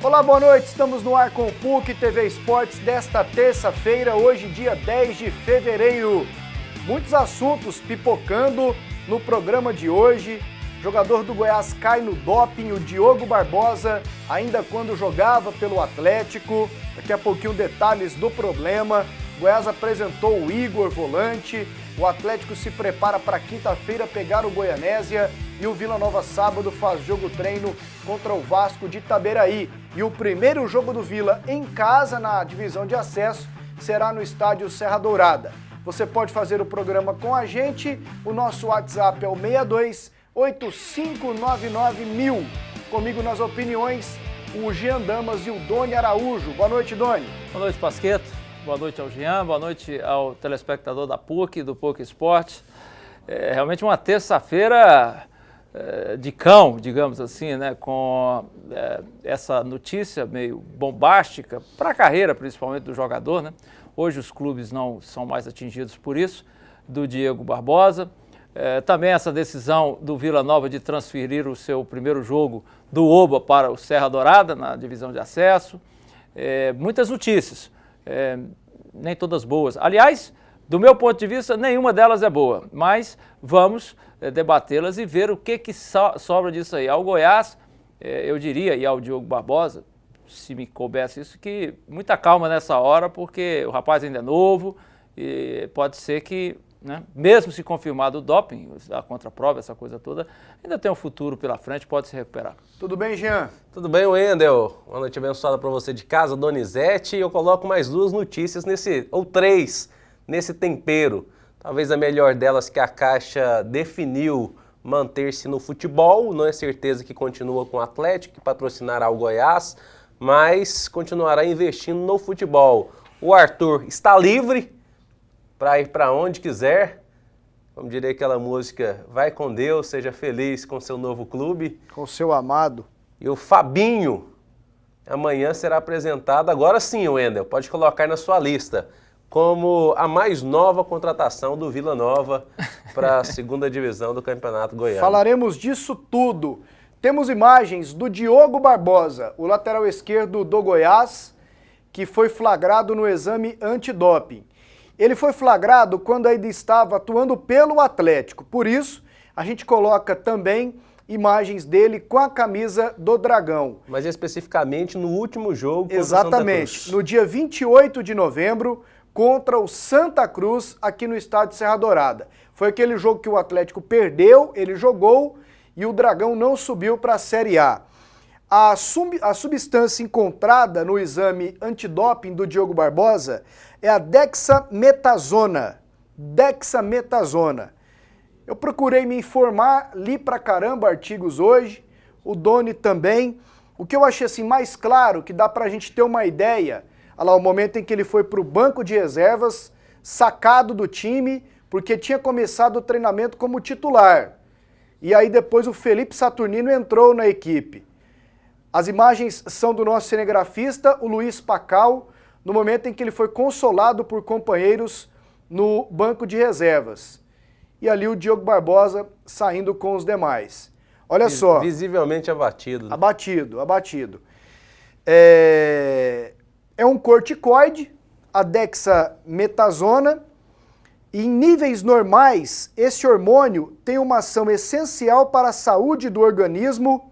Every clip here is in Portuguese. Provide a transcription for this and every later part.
Olá, boa noite, estamos no ar com o PUC TV Esportes desta terça-feira, hoje dia 10 de fevereiro. Muitos assuntos pipocando no programa de hoje. Jogador do Goiás cai no doping, o Diogo Barbosa, ainda quando jogava pelo Atlético. Daqui a pouquinho detalhes do problema. Goiás apresentou o Igor volante. O Atlético se prepara para quinta-feira pegar o Goianésia. E o Vila Nova sábado faz jogo-treino contra o Vasco de Itaberaí. E o primeiro jogo do Vila em casa na divisão de acesso será no estádio Serra Dourada. Você pode fazer o programa com a gente. O nosso WhatsApp é o 62-8599-1000. Comigo nas opiniões, o Jean Damas e o Doni Araújo. Boa noite, Doni. Boa noite, Pasqueto. Boa noite ao Jean. Boa noite ao telespectador da PUC, do PUC Esportes. É realmente uma terça-feira de cão, digamos assim, né? Com essa notícia meio bombástica, para a carreira principalmente do jogador, né? Hoje os clubes não são mais atingidos por isso, do Diego Barbosa. Também essa decisão do Vila Nova de transferir o seu primeiro jogo do Oba para o Serra Dourada, na divisão de acesso. Muitas notícias, nem todas boas. Aliás, do meu ponto de vista, nenhuma delas é boa, mas vamos debatê-las e ver o que sobra disso aí. Ao Goiás, eu diria, e ao Diogo Barbosa, se me coubesse isso, que muita calma nessa hora, porque o rapaz ainda é novo e pode ser que, né, mesmo se confirmado o doping, a contraprova, essa coisa toda, ainda tem um futuro pela frente, pode se recuperar. Tudo bem, Jean? Tudo bem, Wendel? Uma noite abençoada para você de casa, Donizete, e eu coloco mais duas notícias ou três, nesse tempero. Talvez a melhor delas que a Caixa definiu manter-se no futebol, não é certeza que continua com o Atlético, que patrocinará o Goiás, mas continuará investindo no futebol. O Arthur está livre para ir para onde quiser. Como diria aquela música, vai com Deus, seja feliz com seu novo clube. Com seu amado. E o Fabinho, amanhã será apresentado, agora sim, Wendel, pode colocar na sua lista, como a mais nova contratação do Vila Nova para a segunda divisão do Campeonato Goiano. Falaremos disso tudo. Temos imagens do Diogo Barbosa, o lateral esquerdo do Goiás, que foi flagrado no exame antidoping. Ele foi flagrado quando ainda estava atuando pelo Atlético. Por isso, a gente coloca também imagens dele com a camisa do Dragão. Mas especificamente no último jogo contra Exatamente, o Santa Cruz. No dia 28 de novembro, contra o Santa Cruz, aqui no estádio Serra Dourada. Foi aquele jogo que o Atlético perdeu, ele jogou e o Dragão não subiu para a Série A. A substância encontrada no exame antidoping do Diogo Barbosa é a dexametasona. Dexametasona. Eu procurei me informar, li pra caramba artigos hoje, o Doni também. O que eu achei assim mais claro, que dá pra gente ter uma ideia, olha lá, o momento em que ele foi pro banco de reservas, sacado do time, porque tinha começado o treinamento como titular. E aí depois o Felipe Saturnino entrou na equipe. As imagens são do nosso cinegrafista, o Luiz Pacal, no momento em que ele foi consolado por companheiros no banco de reservas. E ali o Diogo Barbosa saindo com os demais. Olha só. Visivelmente abatido. Abatido. É um corticoide, a dexametasona. E em níveis normais, esse hormônio tem uma ação essencial para a saúde do organismo,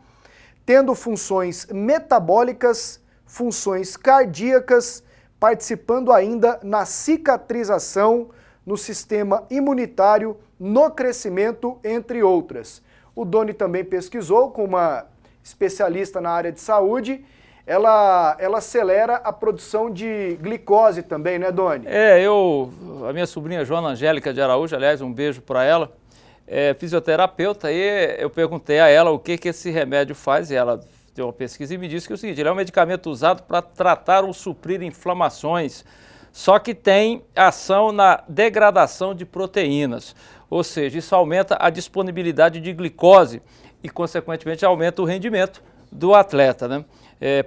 tendo funções metabólicas, funções cardíacas, participando ainda na cicatrização, no sistema imunitário, no crescimento, entre outras. O Doni também pesquisou com uma especialista na área de saúde. Ela acelera a produção de glicose também, né, Doni? A minha sobrinha Joana Angélica de Araújo, aliás, um beijo para ela, é fisioterapeuta, e eu perguntei a ela o que esse remédio faz, e ela deu uma pesquisa e me disse que é o seguinte: ele é um medicamento usado para tratar ou suprir inflamações, só que tem ação na degradação de proteínas, ou seja, isso aumenta a disponibilidade de glicose e, consequentemente, aumenta o rendimento do atleta, né?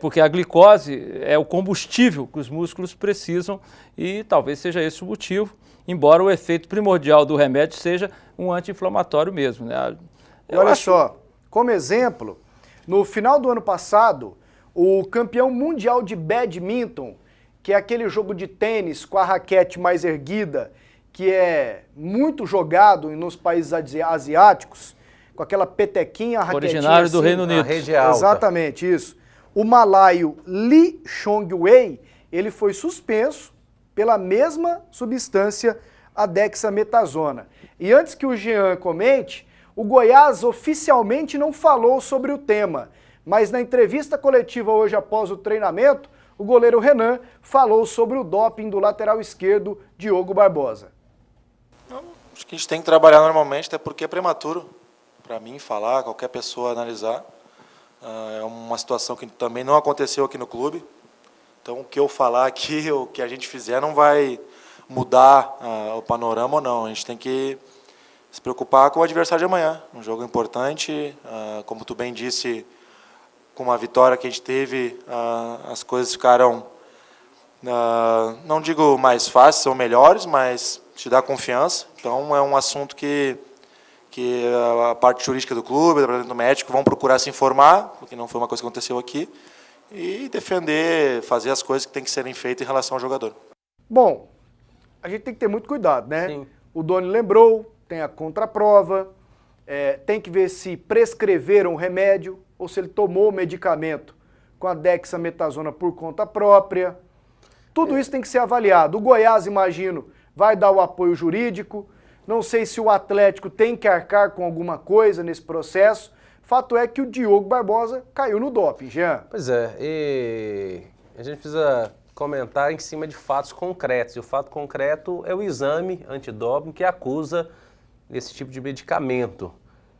Porque a glicose é o combustível que os músculos precisam e talvez seja esse o motivo, embora o efeito primordial do remédio seja um anti-inflamatório mesmo, né? Olha só, como exemplo, no final do ano passado, O campeão mundial de badminton, que é aquele jogo de tênis com a raquete mais erguida, que é muito jogado nos países asiáticos, com aquela petequinha, a raquetinha originário assim, do Reino Unido. A rede alta. Exatamente, isso. O malaio Lee Chong-wei, ele foi suspenso pela mesma substância, a dexametasona. E antes que o Jean comente, o Goiás oficialmente não falou sobre o tema, mas na entrevista coletiva hoje após o treinamento, o goleiro Renan falou sobre o doping do lateral esquerdo, Diogo Barbosa. Acho que a gente tem que trabalhar normalmente, até porque é prematuro para mim falar, qualquer pessoa analisar. É uma situação que também não aconteceu aqui no clube. Então, o que eu falar aqui, o que a gente fizer, não vai mudar o panorama ou não. A gente tem que se preocupar com o adversário de amanhã. Um jogo importante, como tu bem disse, com uma vitória que a gente teve, as coisas ficaram, não digo mais fáceis ou melhores, mas te dá confiança. Então, é um assunto que a parte jurídica do clube, o departamento médico, vão procurar se informar, porque não foi uma coisa que aconteceu aqui, e defender, fazer as coisas que têm que serem feitas em relação ao jogador. Bom, a gente tem que ter muito cuidado, né? Sim. O Doni lembrou, tem a contraprova, tem que ver se prescreveram o remédio ou se ele tomou o medicamento com a dexametasona por conta própria. Tudo isso tem que ser avaliado. O Goiás, imagino, vai dar o apoio jurídico. Não sei se o Atlético tem que arcar com alguma coisa nesse processo. Fato é que o Diogo Barbosa caiu no doping, Jean. Pois é, e a gente precisa comentar em cima de fatos concretos. E o fato concreto é o exame antidoping que acusa esse tipo de medicamento.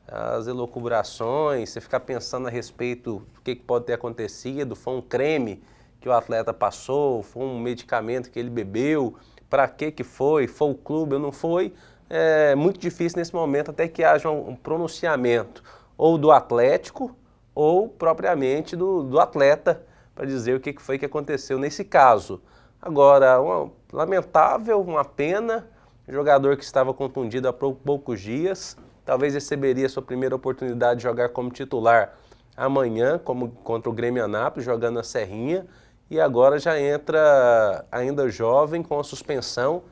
As elucubrações, você ficar pensando a respeito do que pode ter acontecido, foi um creme que o atleta passou, foi um medicamento que ele bebeu, para que foi o clube ou não foi, é muito difícil nesse momento até que haja um pronunciamento ou do Atlético ou propriamente do atleta para dizer o que foi que aconteceu nesse caso. Agora, lamentável, uma pena, jogador que estava contundido há poucos dias, talvez receberia sua primeira oportunidade de jogar como titular amanhã, como contra o Grêmio Anápolis, jogando na Serrinha, e agora já entra ainda jovem com a suspensão,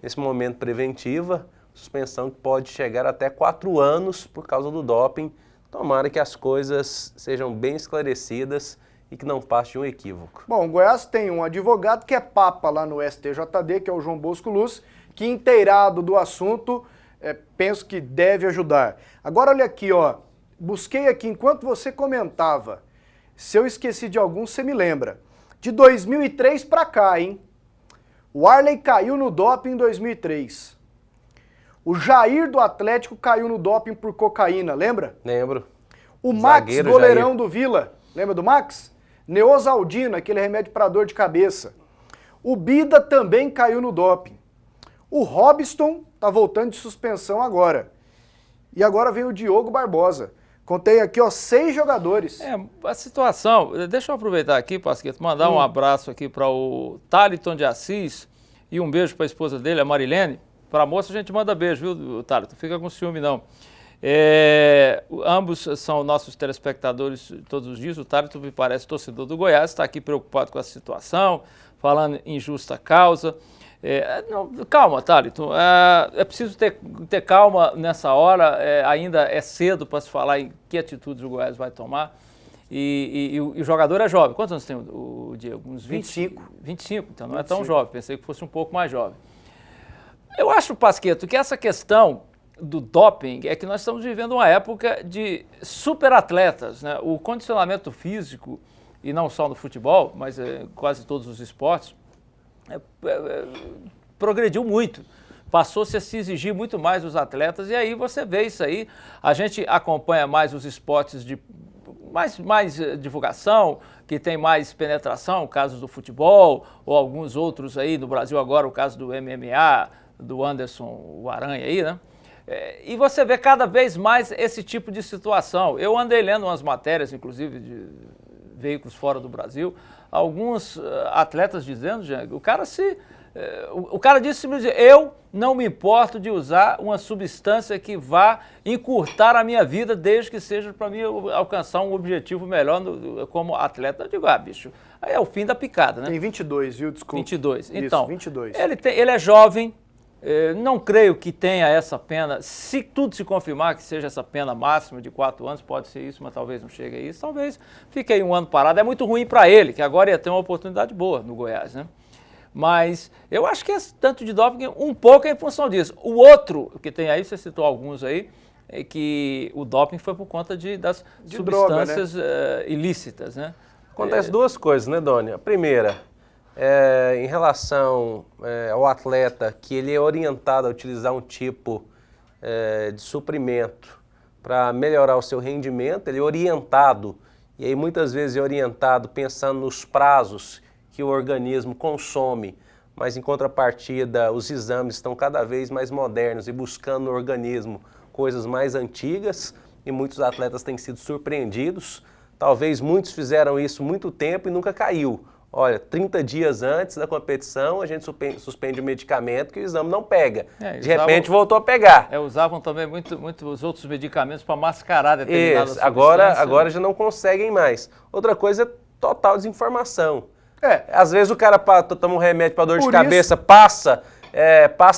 nesse momento preventiva, suspensão que pode chegar até 4 anos por causa do doping. Tomara que as coisas sejam bem esclarecidas e que não passe de um equívoco. Bom, o Goiás tem um advogado que é papa lá no STJD, que é o João Bosco Luz, que inteirado do assunto, penso que deve ajudar. Agora olha aqui, ó, busquei aqui enquanto você comentava, se eu esqueci de algum, você me lembra. De 2003 para cá, hein? O Arley caiu no doping em 2003. O Jair do Atlético caiu no doping por cocaína, lembra? Lembro. O Max, Zagueiro goleirão Jair do Vila, lembra do Max? Neosaldina, aquele remédio para dor de cabeça. O Bida também caiu no doping. O Robson tá voltando de suspensão agora. E agora vem o Diogo Barbosa. Contei aqui, ó, 6 jogadores. A situação, deixa eu aproveitar aqui, Pasqueto, mandar um abraço aqui para o Thaliton de Assis e um beijo para a esposa dele, a Marilene. Para a moça a gente manda beijo, viu, Thaliton? Fica com ciúme, não. Ambos são nossos telespectadores todos os dias. O Thaliton me parece torcedor do Goiás, está aqui preocupado com a situação, falando em justa causa. Calma, Thaliton, é preciso ter calma nessa hora, ainda é cedo para se falar em que atitudes o Goiás vai tomar. E o jogador é jovem. Quantos anos tem o Diego? Uns 25. 25, então não 25. é tão jovem, pensei que fosse um pouco mais jovem. Eu acho, Pasqueto, que essa questão do doping é que nós estamos vivendo uma época de superatletas, né? O condicionamento físico, e não só no futebol, mas quase todos os esportes, progrediu muito, passou-se a se exigir muito mais dos atletas e aí você vê isso aí, a gente acompanha mais os esportes de mais divulgação, que tem mais penetração, casos do futebol ou alguns outros aí no Brasil agora, o caso do MMA, do Anderson, o Aranha aí, né? E você vê cada vez mais esse tipo de situação. Eu andei lendo umas matérias, inclusive, de veículos fora do Brasil, alguns atletas dizendo, o cara se O cara disse simplesmente, eu não me importo de usar uma substância que vá encurtar a minha vida, desde que seja para mim alcançar um objetivo melhor como atleta. Eu digo, bicho, aí é o fim da picada, né? Tem 22, viu? Desculpa. 22. Isso, Então, 22. Ele é jovem, não creio que tenha essa pena, se tudo se confirmar que seja essa pena máxima de 4 anos, pode ser isso, mas talvez não chegue a isso, talvez fique aí um ano parado. É muito ruim para ele, que agora ia ter uma oportunidade boa no Goiás, né? Mas eu acho que esse tanto de doping, um pouco é em função disso. O outro, que tem aí, você citou alguns aí, é que o doping foi por conta das substâncias droga, né? Ilícitas, né? Acontece duas coisas, né, Doni? A primeira, em relação ao atleta, que ele é orientado a utilizar um tipo de suprimento para melhorar o seu rendimento, ele é orientado, e aí muitas vezes é orientado pensando nos prazos que o organismo consome, mas em contrapartida os exames estão cada vez mais modernos e buscando no organismo coisas mais antigas, e muitos atletas têm sido surpreendidos. Talvez muitos fizeram isso muito tempo e nunca caiu. Olha, 30 dias antes da competição a gente suspende o medicamento que o exame não pega. De repente voltou a pegar. Usavam também muitos outros medicamentos para mascarar determinadas Isso, substâncias. agora já não conseguem mais. Outra coisa é total desinformação. É. Às vezes o cara toma um remédio para dor de Por cabeça, passa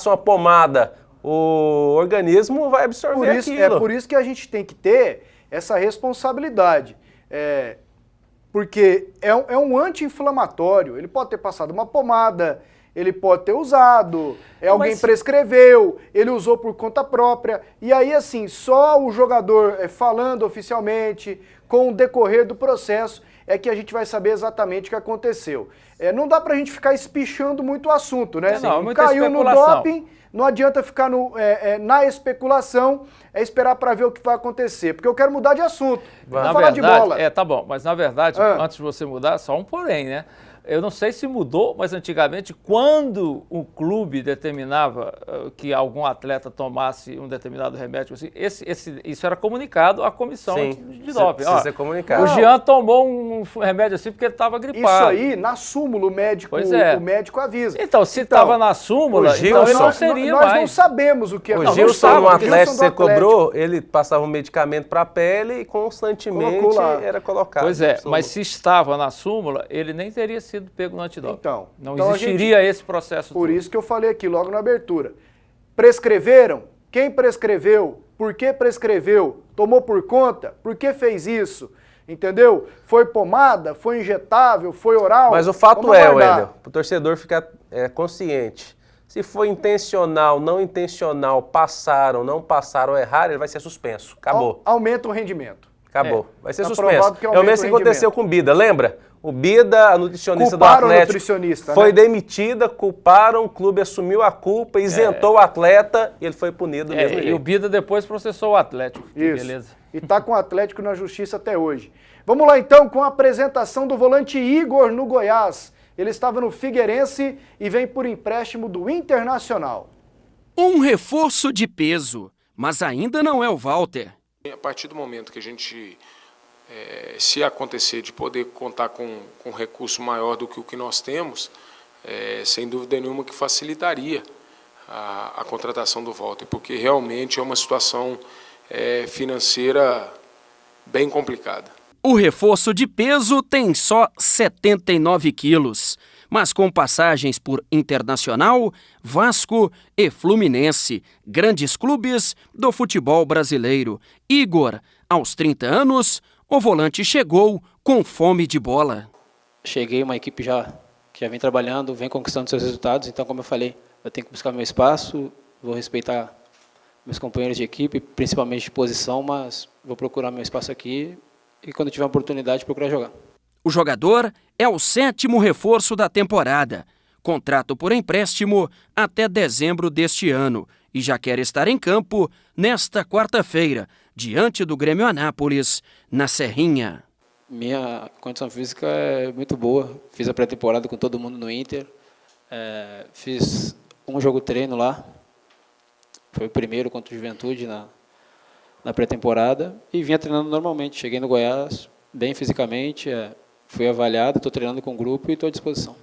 uma pomada, o organismo vai absorver aquilo. É por isso que a gente tem que ter essa responsabilidade. Porque é um anti-inflamatório. Ele pode ter passado uma pomada, ele pode ter usado, alguém prescreveu, ele usou por conta própria. E aí, assim, só o jogador falando oficialmente, com o decorrer do processo, é que a gente vai saber exatamente o que aconteceu. Não dá pra gente ficar espichando muito o assunto, né? Caiu no doping, não adianta ficar na especulação, esperar para ver o que vai acontecer. Porque eu quero mudar de assunto. Vamos falar de bola. Tá bom, mas na verdade, antes de você mudar, só um porém, né? Eu não sei se mudou, mas antigamente, quando o clube determinava que algum atleta tomasse um determinado remédio, assim, isso era comunicado à comissão de doping. Precisa ser comunicado. O Jean tomou um remédio assim porque ele estava gripado. Isso aí, na súmula, o médico avisa. Então, se estava na súmula, então ele não seria mais. Nós não sabemos o que aconteceu. O Gilson, no Atlético, você cobrou, ele passava um medicamento para a pele e constantemente era colocado. Pois é, mas se estava na súmula, ele nem teria sido pego no antidoping. Então, não existiria esse processo todo. Por isso que eu falei aqui logo na abertura. Prescreveram? Quem prescreveu? Por que prescreveu? Tomou por conta? Por que fez isso? Entendeu? Foi pomada? Foi injetável? Foi oral? Mas o fato Wendel, o torcedor ficar consciente. Se foi intencional, não intencional, passaram, não passaram, erraram, ele vai ser suspenso. Acabou. Aumenta o rendimento. Acabou. Vai ser suspenso. É o mesmo que aconteceu com o Bida, lembra? O Bida, a nutricionista do Atlético, foi demitida, culparam, o clube assumiu a culpa, isentou o atleta e ele foi punido mesmo jeito. E o Bida depois processou o Atlético. Isso. Beleza. E tá com o Atlético na justiça até hoje. Vamos lá então com a apresentação do volante Igor no Goiás. Ele estava no Figueirense e vem por empréstimo do Internacional. Um reforço de peso, mas ainda não é o Walter. A partir do momento que a gente, se acontecer de poder contar com um recurso maior do que o que nós temos, sem dúvida nenhuma que facilitaria a contratação do Walter, porque realmente é uma situação financeira bem complicada. O reforço de peso tem só 79 quilos, mas com passagens por Internacional, Vasco e Fluminense, grandes clubes do futebol brasileiro. Igor, aos 30 anos, o volante chegou com fome de bola. Cheguei uma equipe que já vem trabalhando, vem conquistando seus resultados, então, como eu falei, eu tenho que buscar meu espaço, vou respeitar meus companheiros de equipe, principalmente de posição, mas vou procurar meu espaço aqui e, quando tiver oportunidade, procurar jogar. O jogador é o 7º reforço da temporada. Contrato por empréstimo até dezembro deste ano e já quer estar em campo nesta quarta-feira, diante do Grêmio Anápolis, na Serrinha. Minha condição física é muito boa. Fiz a pré-temporada com todo mundo no Inter. Fiz um jogo treino lá. Foi o primeiro contra o Juventude na pré-temporada e vinha treinando normalmente. Cheguei no Goiás bem fisicamente, fui avaliado, estou treinando com o grupo e estou à disposição.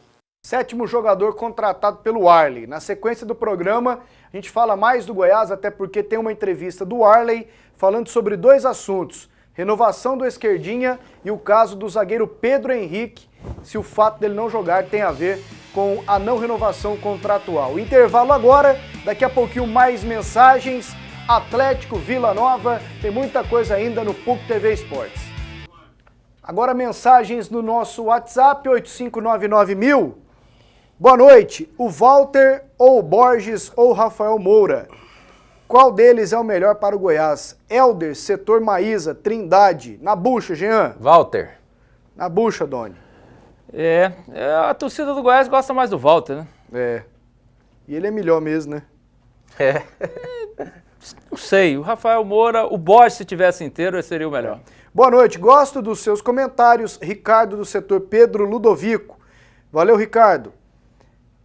7º jogador contratado pelo Arley. Na sequência do programa, a gente fala mais do Goiás, até porque tem uma entrevista do Arley falando sobre 2 assuntos. Renovação do esquerdinha e o caso do zagueiro Pedro Henrique, se o fato dele não jogar tem a ver com a não renovação contratual. Intervalo agora, daqui a pouquinho mais mensagens, Atlético, Vila Nova, tem muita coisa ainda no PUC TV Esportes. Agora mensagens no nosso WhatsApp, 8599000. Boa noite, o Walter ou o Borges ou o Rafael Moura? Qual deles é o melhor para o Goiás? Helder, setor Maísa, Trindade. Na bucha, Jean. Walter. Na bucha, Doni. A torcida do Goiás gosta mais do Walter, né? É. E ele é melhor mesmo, né? É. Não sei, o Rafael Moura, o Borges, se tivesse inteiro, ele seria o melhor. Boa noite, gosto dos seus comentários. Ricardo, do setor Pedro Ludovico. Valeu, Ricardo.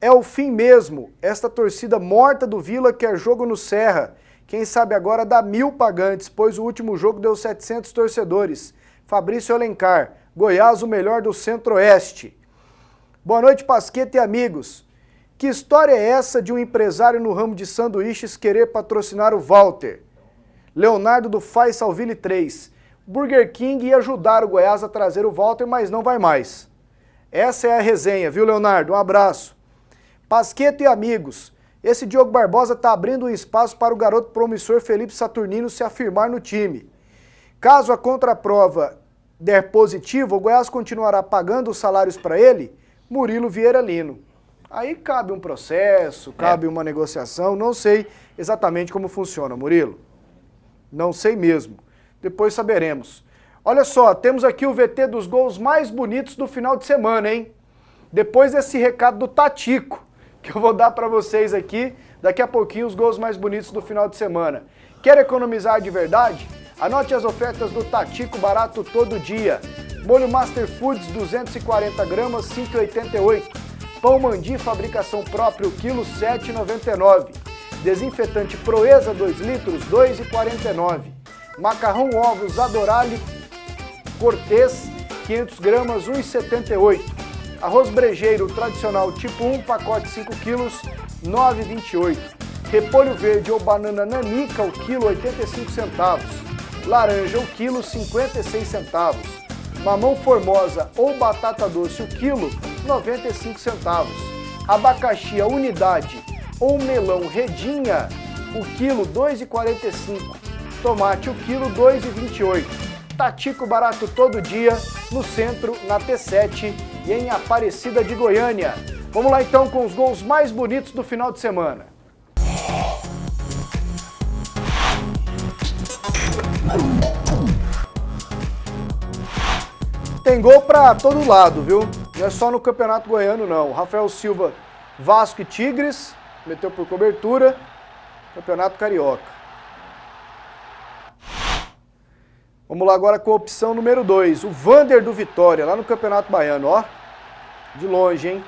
É o fim mesmo. Esta torcida morta do Vila quer jogo no Serra. Quem sabe agora dá 1000 pagantes, pois o último jogo deu 700 torcedores. Fabrício Alencar. Goiás, o melhor do Centro-Oeste. Boa noite, Pasqueta e amigos. Que história é essa de um empresário no ramo de sanduíches querer patrocinar o Walter? Leonardo do Faisalville 3. Burger King ia ajudar o Goiás a trazer o Walter, mas não vai mais. Essa é a resenha, viu, Leonardo? Um abraço. Pasqueta e amigos, esse Diogo Barbosa está abrindo um espaço para o garoto promissor Felipe Saturnino se afirmar no time. Caso a contraprova der positivo, o Goiás continuará pagando os salários para ele? Murilo Vieira Lino. Aí cabe um processo, cabe uma negociação, não sei exatamente como funciona, Murilo. Não sei mesmo. Depois saberemos. Olha só, temos aqui o VT dos gols mais bonitos do final de semana, hein? Depois desse recado do Tatico, que eu vou dar para vocês aqui, daqui a pouquinho os gols mais bonitos do final de semana. Quer economizar de verdade? Anote as ofertas do Tatico barato todo dia. Molho Master Foods 240 gramas, 5,88. Pão Mandi, fabricação própria, o quilo 7,99. Desinfetante Proeza 2 litros, 2,49. Macarrão Ovos Adorale Cortês, 500 gramas, 1,78. Arroz brejeiro tradicional tipo 1, pacote 5 quilos, 9,28. Repolho verde ou banana nanica, o quilo, 85 centavos. Laranja, o quilo, 56 centavos. Mamão formosa ou batata doce, o quilo, 95 centavos. Abacaxi, a unidade ou melão redinha, o quilo, 2,45. Tomate, o quilo, 2,28. Tatico barato todo dia, no centro, na T7 e em Aparecida de Goiânia. Vamos lá então com os gols mais bonitos do final de semana. Tem gol pra todo lado, viu? Não é só no Campeonato Goiano, não. Rafael Silva, Vasco e Tigres, meteu por cobertura. Campeonato Carioca. Vamos lá agora com a opção número 2. O Vander do Vitória, lá no Campeonato Baiano, ó. De longe, hein?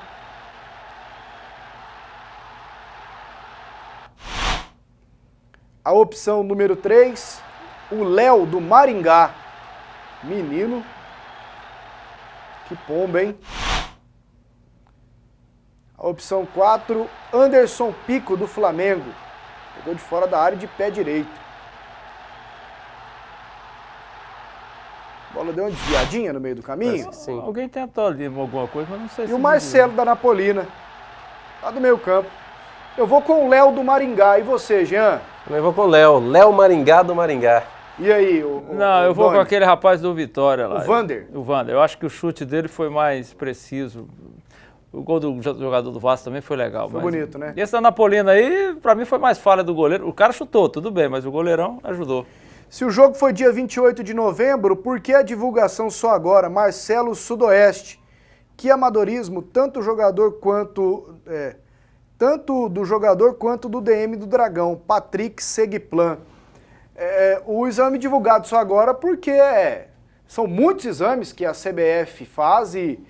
A opção número 3. O Léo do Maringá. Menino. Que pomba, hein? A opção 4. Anderson Pico do Flamengo. Pegou de fora da área de pé direito. A bola deu uma desviadinha no meio do caminho. Sim. Alguém tentou ali alguma coisa, mas não sei se... E o Marcelo da Napolina, lá do meio campo. Eu vou com o Léo do Maringá. E você, Jean? Eu vou com o Léo. Léo Maringá do Maringá. E aí, Não, eu vou Doni? com aquele rapaz do Vitória lá. O Vander? O Vander. Eu acho que o chute dele foi mais preciso. O gol do jogador do Vasco também foi legal. Foi bonito, né? E esse da Napolina aí, pra mim, foi mais falha do goleiro. O cara chutou, tudo bem, mas o goleirão ajudou. Se o jogo foi dia 28 de novembro, por que a divulgação só agora? Marcelo Sudoeste. Que amadorismo, tanto do jogador quanto do DM do Dragão, Patrick Seguiplan. O exame divulgado só agora porque são muitos exames que a CBF faz e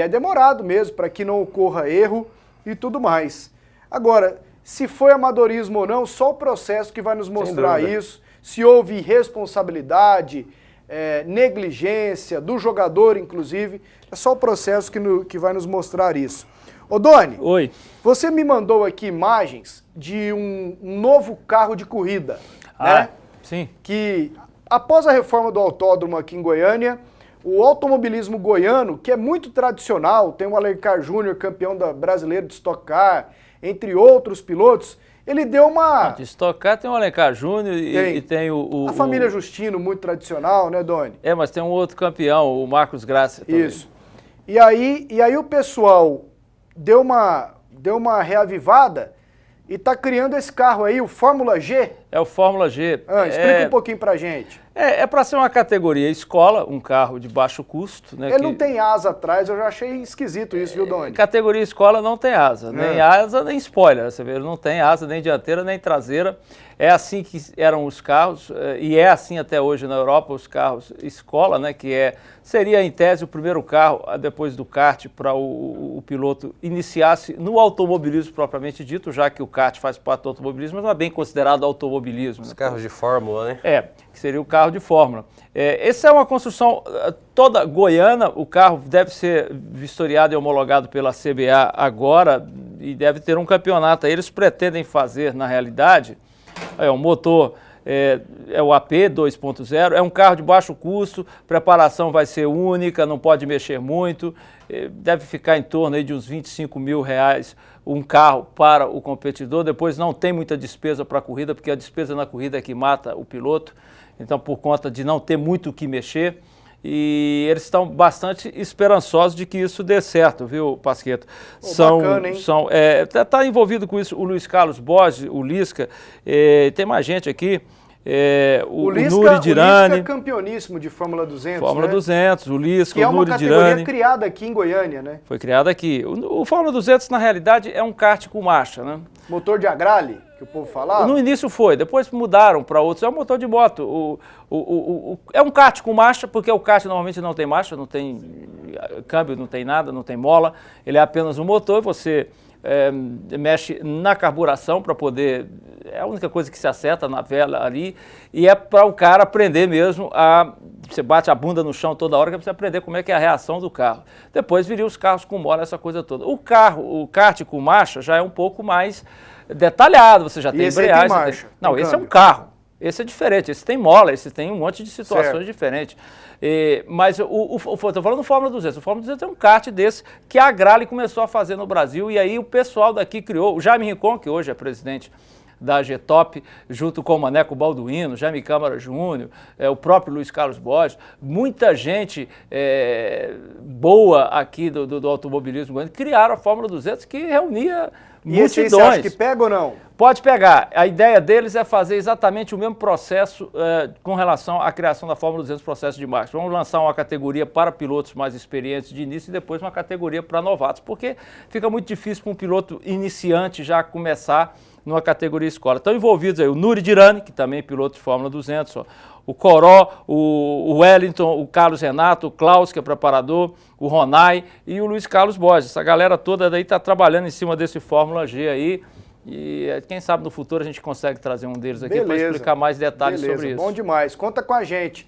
é demorado mesmo para que não ocorra erro e tudo mais. Agora, se foi amadorismo ou não, só o processo que vai nos mostrar isso. Se houve irresponsabilidade, negligência do jogador, inclusive. É só o processo que vai nos mostrar isso. Ô Doni, Oi. você me mandou aqui imagens de um novo carro de corrida, né? Sim. Que após a reforma do autódromo aqui em Goiânia, o automobilismo goiano, que é muito tradicional, tem o Alencar Júnior, campeão brasileiro de Stock Car, entre outros pilotos, ele deu uma... De Stock Car tem o Alencar Júnior e tem a família Justino, muito tradicional, né, Doni? Mas tem um outro campeão, o Marcos Graça também. Isso. E aí o pessoal deu uma reavivada e tá criando esse carro aí, o Fórmula G. É o Fórmula G. Explica um pouquinho pra gente. É para ser uma categoria escola, um carro de baixo custo. Né, Ele não tem asa atrás, eu já achei esquisito isso, viu, Doni? Categoria escola não tem asa, nem asa, nem spoiler. Você vê, ele não tem asa nem dianteira, nem traseira. É assim que eram os carros, e é assim até hoje na Europa, os carros escola, né, que seria em tese o primeiro carro, depois do kart, para o piloto iniciar-se no automobilismo propriamente dito, já que o kart faz parte do automobilismo, mas não é bem considerado automobilismo. Os carros de fórmula, né? Que seria o carro de fórmula. Essa é uma construção toda goiana, o carro deve ser vistoriado e homologado pela CBA agora e deve ter um campeonato. Eles pretendem fazer, na realidade, o motor é o AP 2.0, é um carro de baixo custo, preparação vai ser única, não pode mexer muito, deve ficar em torno aí de uns R$25 mil um carro para o competidor, depois não tem muita despesa para a corrida, porque a despesa na corrida é que mata o piloto, então por conta de não ter muito o que mexer, e eles estão bastante esperançosos de que isso dê certo, viu, Pasquetto? Bacana, hein? Tá envolvido com isso o Luiz Carlos Borges, o Lisca, tem mais gente aqui, o Nuri Dirani. O Lisca é campeoníssimo de Fórmula 200, Fórmula 200, o Lisca, que o Nuri Dirani. Que é uma categoria criada aqui em Goiânia, né? Foi criada aqui. O Fórmula 200, na realidade, é um kart com marcha, né? Motor de agrale, que o povo falava? No início foi, depois mudaram para outros. É um motor de moto. É um kart com marcha, porque o kart normalmente não tem marcha, não tem câmbio, não tem nada, não tem mola. Ele é apenas um motor, você mexe na carburação para poder... É a única coisa que se acerta na vela ali. E é para o cara aprender mesmo Você bate a bunda no chão toda hora, que é para você aprender como é que é a reação do carro. Depois viria os carros com mola, essa coisa toda. O kart com marcha já é um pouco mais detalhado, você já tem embreagem. Tem marcha, Não, esse é um carro. Esse é diferente, esse tem mola, esse tem um monte de situações certo. Diferentes. Mas estou falando do Fórmula 200. O Fórmula 200 é um kart desse que a Agrale começou a fazer no Brasil, e aí o pessoal daqui criou, o Jaime Rincon, que hoje é presidente da G-Top, junto com o Maneco Balduino, Jaime Câmara Júnior, o próprio Luiz Carlos Borges, muita gente boa aqui do automobilismo goiano, criaram a Fórmula 200, que reunia multidões. E esse você acha que pega ou não? Pode pegar. A ideia deles é fazer exatamente o mesmo processo com relação à criação da Fórmula 200, processo de marketing. Vamos lançar uma categoria para pilotos mais experientes de início e depois uma categoria para novatos, porque fica muito difícil para um piloto iniciante já começar numa categoria escola. Estão envolvidos aí o Nuri Dirani, que também é piloto de Fórmula 200, o Coró, o Wellington, o Carlos Renato, o Klaus, que é preparador, o Ronai e o Luiz Carlos Borges. Essa galera toda daí está trabalhando em cima desse Fórmula G aí. E quem sabe no futuro a gente consegue trazer um deles aqui para explicar mais detalhes sobre isso. Bom demais. Conta com a gente.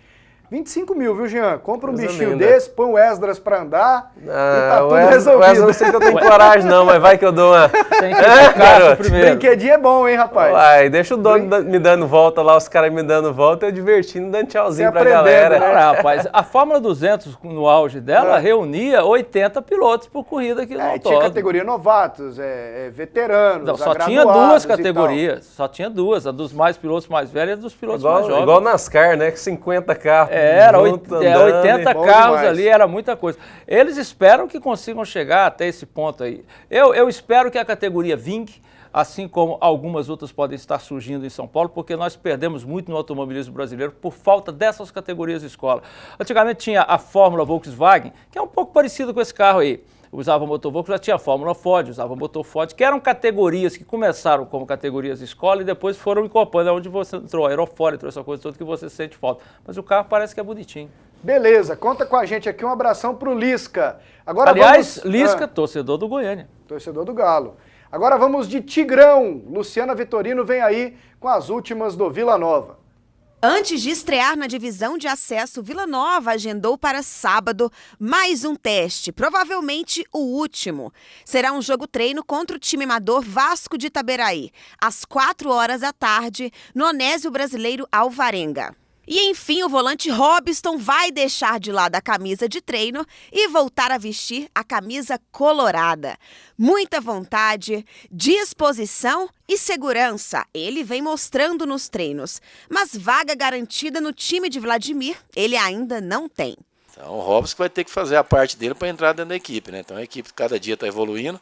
25 mil, viu, Jean? Compra um bichinho desse, põe o Esdras pra andar e tá tudo resolvido. O Esdras não sei que eu tenho coragem não, mas vai que eu dou uma... Tem que ficar primeiro. Brinquedinho é bom, hein, rapaz? Uai, deixa o dono me dando volta lá, os caras me dando volta, eu divertindo, dando tchauzinho pra galera. Né? Rapaz, a Fórmula 200, no auge dela, reunia 80 pilotos por corrida aqui no autódromo. Tinha categoria novatos, veteranos, não, só tinha duas categorias, só tinha duas, a dos pilotos mais velhos e a dos pilotos mais jovens. Igual NASCAR, né, que 50 carros. Era 80 carros ali, era muita coisa. Eles esperam que consigam chegar até esse ponto aí. Eu espero que a categoria vingue, assim como algumas outras podem estar surgindo em São Paulo, porque nós perdemos muito no automobilismo brasileiro por falta dessas categorias de escola. Antigamente tinha a Fórmula Volkswagen, que é um pouco parecido com esse carro aí. Usava motor Volkswagen, já tinha a Fórmula Ford, usava motor Ford, que eram categorias que começaram como categorias de escola e depois foram incorporando, onde você entrou aerofólio, entrou essa coisa toda que você sente falta. Mas o carro parece que é bonitinho. Beleza, conta com a gente aqui, um abração pro Lisca. Agora aliás, Lisca, torcedor do Goiânia. Torcedor do Galo. Agora vamos de Tigrão. Luciana Vitorino vem aí com as últimas do Vila Nova. Antes de estrear na divisão de acesso, Vila Nova agendou para sábado mais um teste, provavelmente o último. Será um jogo-treino contra o time amador Vasco de Itaberaí, às 4h, no Onésio Brasileiro Alvarenga. E, enfim, o volante Robson vai deixar de lado a camisa de treino e voltar a vestir a camisa colorada. Muita vontade, disposição e segurança ele vem mostrando nos treinos. Mas vaga garantida no time de Vladimir ele ainda não tem. Então o Robson vai ter que fazer a parte dele para entrar dentro da equipe, né? Então a equipe cada dia está evoluindo.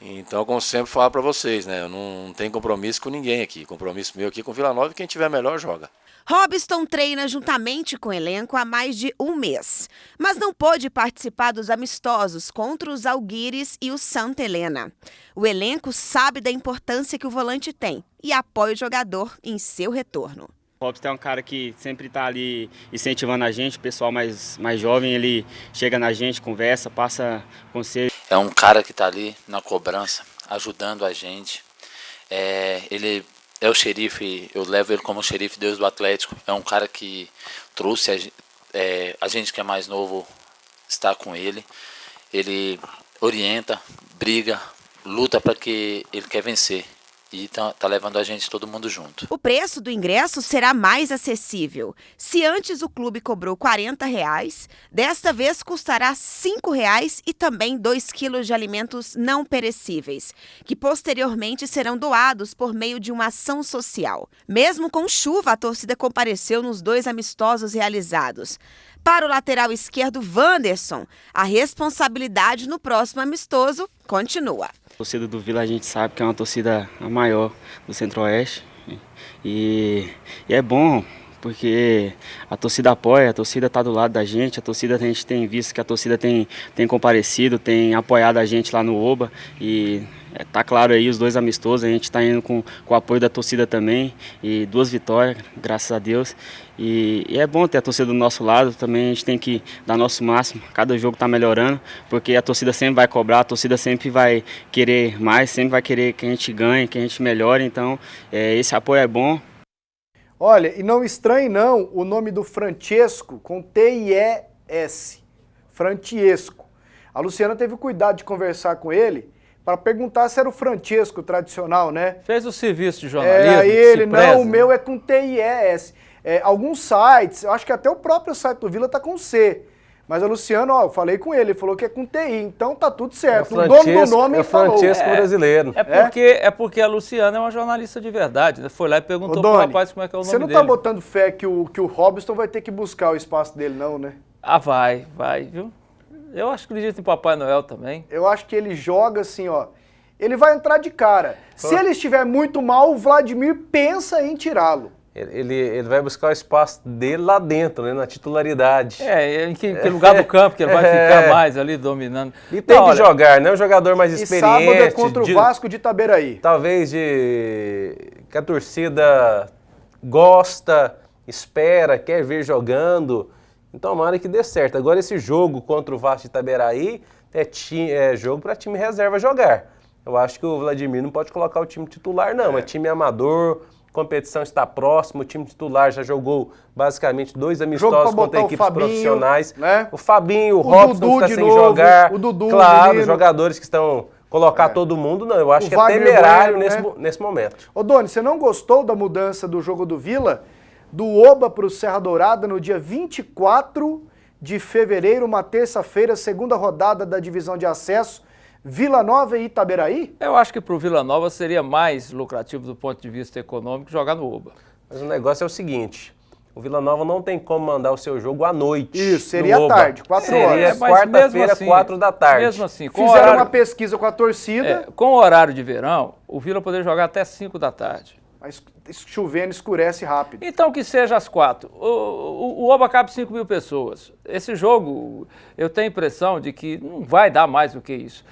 Então, como sempre falo para vocês, né? Eu não tenho compromisso com ninguém aqui. Compromisso meu aqui com Vila Nova e quem tiver melhor joga. Robson treina juntamente com o elenco há mais de um mês, mas não pôde participar dos amistosos contra os Alguires e o Santa Helena. O elenco sabe da importância que o volante tem e apoia o jogador em seu retorno. O Robson é um cara que sempre está ali incentivando a gente, o pessoal mais jovem, ele chega na gente, conversa, passa conselho. É um cara que está ali na cobrança, ajudando a gente. Ele é o xerife, eu levo ele como xerife Deus do Atlético. É um cara que trouxe a gente que é mais novo, está com ele. Ele orienta, briga, luta para que ele quer vencer. E tá levando a gente todo mundo junto. O preço do ingresso será mais acessível. Se antes o clube cobrou R$40, desta vez custará R$5 e também 2 quilos de alimentos não perecíveis, que posteriormente serão doados por meio de uma ação social. Mesmo com chuva, a torcida compareceu nos 2 amistosos realizados. Para o lateral esquerdo, Wanderson, a responsabilidade no próximo amistoso continua. A torcida do Vila a gente sabe que é uma torcida a maior do Centro-Oeste e é bom porque a torcida apoia, a torcida está do lado da gente, a gente tem visto que a torcida tem comparecido, tem apoiado a gente lá no Oba e tá claro aí os 2 amistosos, a gente está indo com o apoio da torcida também e 2 vitórias, graças a Deus. E é bom ter a torcida do nosso lado, também a gente tem que dar nosso máximo, cada jogo está melhorando, porque a torcida sempre vai cobrar, a torcida sempre vai querer mais, sempre vai querer que a gente ganhe, que a gente melhore, então esse apoio é bom. Olha, e não estranhe não o nome do Francesco com T-I-E-S, Francesco. A Luciana teve o cuidado de conversar com ele para perguntar se era o Francesco tradicional, né? Fez o serviço de jornalismo. Aí ele, não, o meu é com T-I-E-S. Alguns sites, eu acho que até o próprio site do Vila tá com C. Mas a Luciana, eu falei com ele falou que é com TI, então tá tudo certo. O dono do nome é o Francesco brasileiro. É porque a Luciana é uma jornalista de verdade, né? Foi lá e perguntou pro rapaz como é que é o nome dele. Você não tá botando fé que o Robson vai ter que buscar o espaço dele não, né? Ah, vai, viu? Eu acho que acredito em Papai Noel também. Eu acho que ele joga assim, ó. Ele vai entrar de cara. Se ele estiver muito mal, o Vladimir pensa em tirá-lo. Ele vai buscar o espaço dele lá dentro, né, na titularidade. Em que lugar do campo que ele vai ficar mais ali dominando. E tem que jogar, né? Um jogador mais experiente. E sábado é contra o Vasco de Itaberaí. Talvez que a torcida gosta, espera, quer ver jogando. Então, tomara que dê certo. Agora esse jogo contra o Vasco de Itaberaí é jogo para time reserva jogar. Eu acho que o Vladimir não pode colocar o time titular, não. É time amador. Competição está próxima, o time titular já jogou basicamente 2 amistosos contra equipes profissionais. Né? O Fabinho, o Robson que está sem jogar. O Dudu, claro, jogadores que estão colocar todo mundo, não. Eu acho que é temerário nesse momento. Ô Doni, você não gostou da mudança do jogo do Vila? Do Oba para o Serra Dourada no dia 24 de fevereiro, uma terça-feira, segunda rodada da divisão de acesso. Vila Nova e Itaberaí? Eu acho que para o Vila Nova seria mais lucrativo do ponto de vista econômico jogar no Oba. Mas o negócio é o seguinte, o Vila Nova não tem como mandar o seu jogo à noite. Isso, seria à tarde, 4 horas. Seria quarta-feira, assim, 4 da tarde. Mesmo assim. Fizeram uma pesquisa com a torcida. Com o horário de verão, o Vila poderia jogar até 5 da tarde. Mas chovendo escurece rápido. Então que seja às 4. O Oba cabe 5 mil pessoas. Esse jogo, eu tenho a impressão de que não vai dar mais do que isso.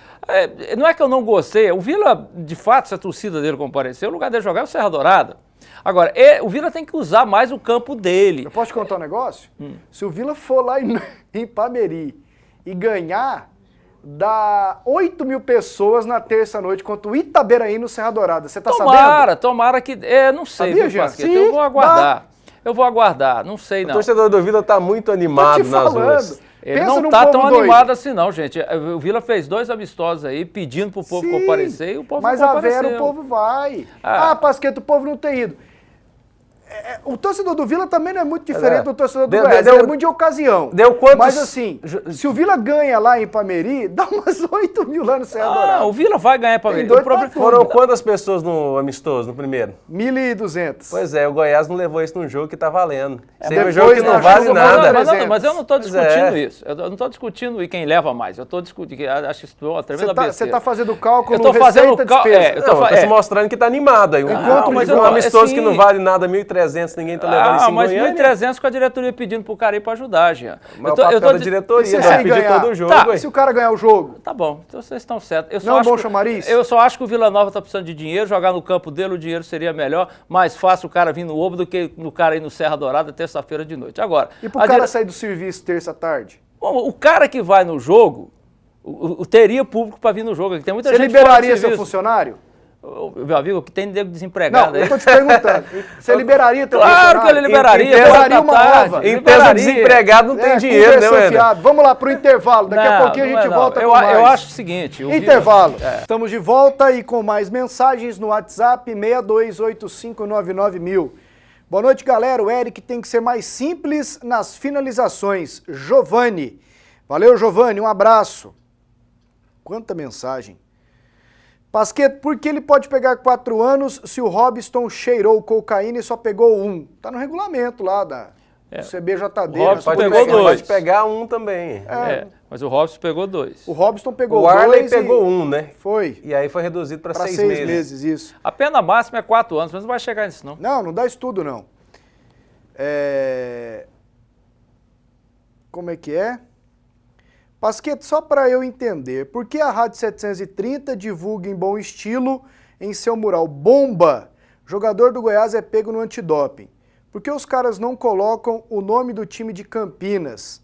Não é que eu não gostei. O Vila, de fato, se a torcida dele comparecer, o lugar dele jogar é o Serra Dourada. Agora, o Vila tem que usar mais o campo dele. Eu posso te contar um negócio? Se o Vila for lá em Pameri e ganhar, dá 8 mil pessoas na terça-noite contra o Itaberaí no Serra Dourada. Você tá sabendo? Tomara que... não sei, sabia, Jean? Pasqueta, eu vou aguardar. Eu vou aguardar, não sei O não. torcedor do Vila está muito animado nas ruas. Ele Pensa não num tá povo tão doido. animado assim não, gente. O Vila fez 2 amistosos aí, pedindo pro povo Sim, comparecer e o povo mas não a compareceu. Vera o povo vai. Ah. Pasqueta, o povo não tem ido. O torcedor do Vila também não é muito diferente do torcedor do Deu- Goiás, deu- ele é muito de ocasião. Deu quantos- Mas assim, se o Vila ganha lá em Ipameri, dá umas 8 mil lá no Serra Dourada. O Vila vai ganhar para Tem mim. doido pra tudo. Foram quantas pessoas no amistoso, no primeiro? 1.200. Pois é, o Goiás não levou isso num jogo que tá valendo. Esse aí é um depois, jogo que né, não acho vale que nada. Mas eu não estou Pois discutindo é. isso. Eu não estou discutindo quem leva mais. Eu estou discutindo. Acho que isso é uma tremenda Você besteira. tá fazendo cálculo Eu tô fazendo receita, cal- despesa. eu tô Não, eu tô é. te mostrando que tá animado aí. Enquanto mas Um eu não- amistoso assim- que não vale nada, 1.300, ninguém tá levando isso em mas Goiânia. 1.300 com a diretoria pedindo pro cara ir para ajudar, Jean. Mas o papel da diretoria, E se vai ele pedir ganhar? todo o jogo. Tá, ué. Se o cara ganhar o jogo, Tá bom, então vocês estão certos. Eu só Não é acho bom que- chamariz? Eu só acho que o Vila Nova tá precisando de dinheiro, jogar no campo dele, o dinheiro seria melhor, mais fácil o cara vir no Obo do que o cara ir no Serra Dourada terça-feira de noite. Agora, e pro a cara dire- sair do serviço terça-tarde? o cara que vai no jogo, teria público para vir no jogo. Tem muita Você gente liberaria fora do seu serviço. funcionário? Meu amigo, que tem nego desempregado Não, aí. eu tô te perguntando. Você liberaria teu Claro funcionário? que ele liberaria. Liberaria boa uma tarde, ova. Em tese, o liberaria. desempregado não tem dinheiro, né, conversa Wender? fiada. Vamos lá pro intervalo. Daqui a pouquinho a gente volta eu, com mais. Eu acho o seguinte... o Vila- Intervalo. Estamos de volta e com mais mensagens no WhatsApp 6285991000. Boa noite, galera. O Eric tem que ser mais simples nas finalizações. Giovanni. Valeu, Giovanni. Um abraço. Quanta mensagem. Pasqueto, por que ele pode pegar 4 anos se o Robson cheirou cocaína e só pegou 1? Tá no regulamento lá da CBJD. O Robson né? pegou Pode 2. pegar um também. Mas o Robson pegou 2. O Robson pegou O Arley 2 pegou um, né? Foi. E aí foi reduzido para Para 6 6 meses. meses, isso. A pena máxima é 4 anos, mas não vai chegar nisso, não. Não, não dá estudo, não. Como é que é? Pasqueto, só para eu entender, por que a Rádio 730 divulga em bom estilo em seu mural bomba, jogador do Goiás é pego no antidoping? Por que os caras não colocam o nome do time de Campinas?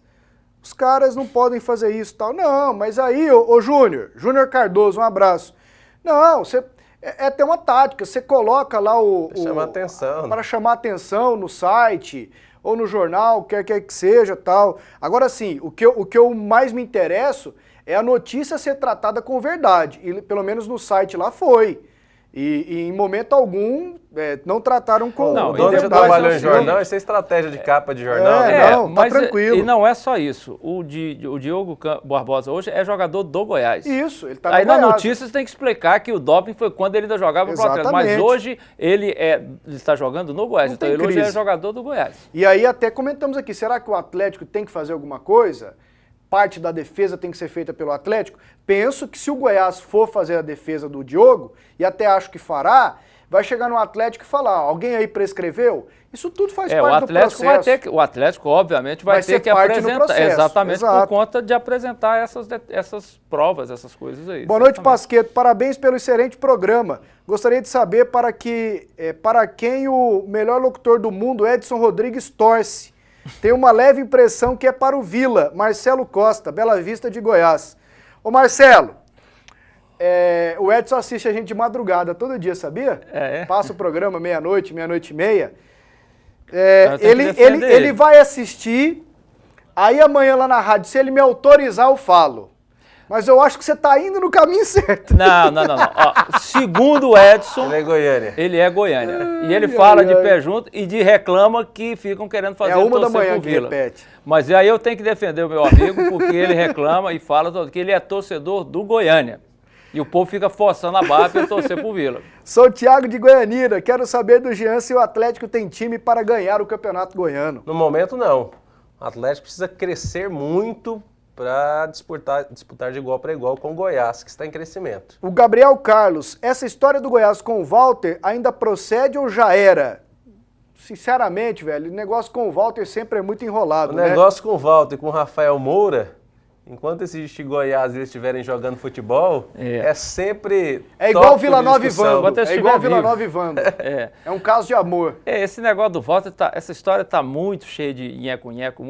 Os caras não podem fazer isso, tal. Não, mas aí, ô Júnior Cardoso, um abraço. Não, você... É ter uma tática, você coloca lá Chamar atenção. para chamar atenção no site ou no jornal, quer que seja, tal. Agora sim, o que eu mais me interesso é a notícia ser tratada com verdade, e pelo menos no site lá foi. E em momento algum não trataram com Não, O dono já depois trabalhou eu em sei. jornal, isso é estratégia de capa de jornal. né? Não, tá tranquilo. E não é só isso. O Diogo Barbosa hoje é jogador do Goiás. Isso, ele tá no Aí na Goiás. notícia você tem que explicar que o doping foi quando ele ainda jogava pro Atlético. Mas Exatamente. hoje ele está jogando no Goiás. Não Então tem ele hoje é crise. jogador do Goiás. E aí até comentamos aqui, será que o Atlético tem que fazer alguma coisa? Parte da defesa tem que ser feita pelo Atlético? Penso que se o Goiás for fazer a defesa do Diogo, e até acho que fará, vai chegar no Atlético e falar, alguém aí prescreveu? Isso tudo faz O parte do Atlético processo. vai ter que, o Atlético obviamente vai ser ter que parte do apresentar, processo, exatamente exato. por conta de apresentar essas provas, essas coisas aí. Boa noite, exatamente. Pasqueto. Parabéns pelo excelente programa. Gostaria de saber para quem o melhor locutor do mundo, Edson Rodrigues, torce. Tenho uma leve impressão que é para o Vila, Marcelo Costa, Bela Vista de Goiás. Ô Marcelo, o Edson assiste a gente de madrugada todo dia, sabia? Passa o programa meia-noite, meia-noite e meia. Eu tenho que defender Ele vai assistir, aí amanhã lá na rádio, se ele me autorizar, eu falo. Mas eu acho que você está indo no caminho certo. Não. Ó, segundo o Edson, Ele é Goiânia. ele é Goiânia. E ele fala de pé junto e reclama que ficam querendo fazer É 1 da torcer manhã pro que Vila. repete. Mas aí eu tenho que defender o meu amigo, porque ele reclama e fala que ele é torcedor do Goiânia. E o povo fica forçando a barra para ele torcer pro Vila. Sou o Thiago de Goianira, quero saber do Jean se o Atlético tem time para ganhar o Campeonato Goiano. No momento, não. O Atlético precisa crescer muito para disputar de igual para igual com o Goiás, que está em crescimento. O Gabriel Carlos, essa história do Goiás com o Walter ainda procede ou já era? Sinceramente, velho, o negócio com o Walter sempre é muito enrolado, O né? negócio com o Walter e com o Rafael Moura, enquanto existe Goiás e eles estiverem jogando futebol, é sempre É igual tópico Vila de Nova e discussão. Vando. Enquanto É igual estiver Vila vivo. Nova e Vando. É um caso de amor. Esse negócio do Walter, essa história tá muito cheia de nheco-nheco,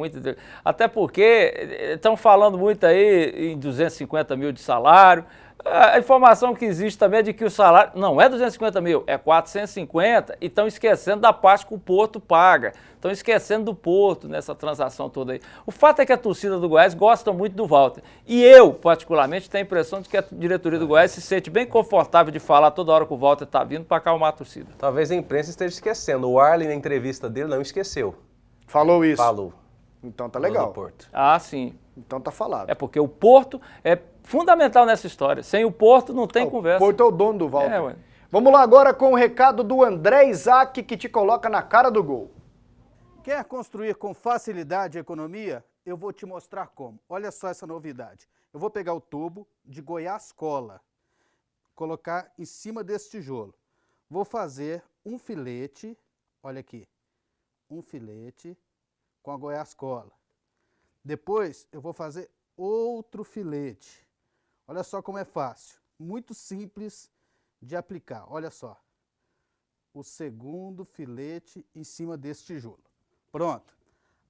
até porque estão falando muito aí em 250 mil de salário. A informação que existe também é de que o salário não é 250 mil, é 450 e estão esquecendo da parte que o Porto paga. Estão esquecendo do Porto nessa transação toda aí. O fato é que a torcida do Goiás gosta muito do Walter. E eu, particularmente, tenho a impressão de que a diretoria do Goiás se sente bem confortável de falar toda hora que o Walter está vindo para acalmar a torcida. Talvez a imprensa esteja esquecendo. O Arlen, na entrevista dele, não esqueceu. Falou isso? Falou. Então tá Falou legal. do Porto. Ah, sim. Então tá falado. É porque o Porto é fundamental nessa história. Sem o Porto não tem conversa. O Porto é o dono do Walter. Ué. Vamos lá agora com o recado do André Isaac, que te coloca na cara do gol. Quer construir com facilidade a economia? Eu vou te mostrar como. Olha só essa novidade. Eu vou pegar o tubo de Goiás Cola, colocar em cima desse tijolo. Vou fazer um filete, olha aqui, um filete com a Goiás Cola. Depois eu vou fazer outro filete. Olha só como é fácil, muito simples de aplicar. Olha só, o segundo filete em cima desse tijolo. Pronto.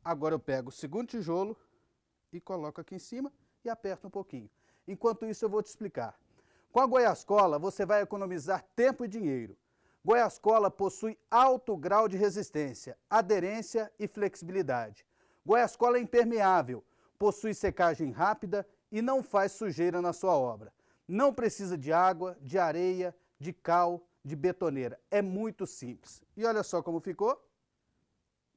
Agora eu pego o segundo tijolo e coloco aqui em cima e aperto um pouquinho. Enquanto isso eu vou te explicar. Com a Goiás Cola você vai economizar tempo e dinheiro. Goiás Cola possui alto grau de resistência, aderência e flexibilidade. Goiás Cola é impermeável, possui secagem rápida e não faz sujeira na sua obra. Não precisa de água, de areia, de cal, de betoneira. É muito simples. E olha só como ficou.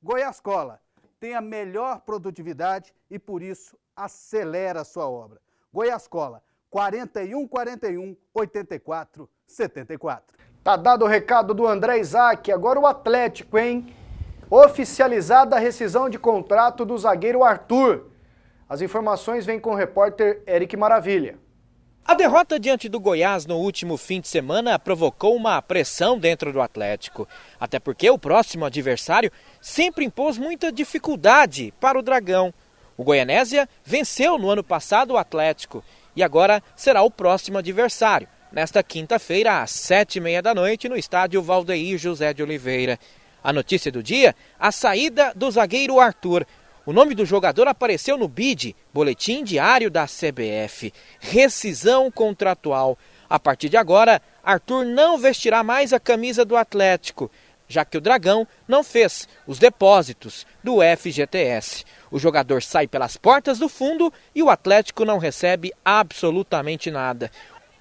Goiás Cola tem a melhor produtividade e, por isso, acelera a sua obra. Goiás Cola, 4141 84 74. Tá dado o recado do André Isaac. Agora o Atlético, hein? Oficializada a rescisão de contrato do zagueiro Arthur. As informações vêm com o repórter Eric Maravilha. A derrota diante do Goiás no último fim de semana provocou uma pressão dentro do Atlético. Até porque o próximo adversário sempre impôs muita dificuldade para o Dragão. O Goianésia venceu no ano passado o Atlético e agora será o próximo adversário, nesta quinta-feira às 19h30 no estádio Valdeir José de Oliveira. A notícia do dia, a saída do zagueiro Arthur. O nome do jogador apareceu no BID, Boletim Diário da CBF. Rescisão contratual. A partir de agora, Arthur não vestirá mais a camisa do Atlético, já que o Dragão não fez os depósitos do FGTS. O jogador sai pelas portas do fundo e o Atlético não recebe absolutamente nada.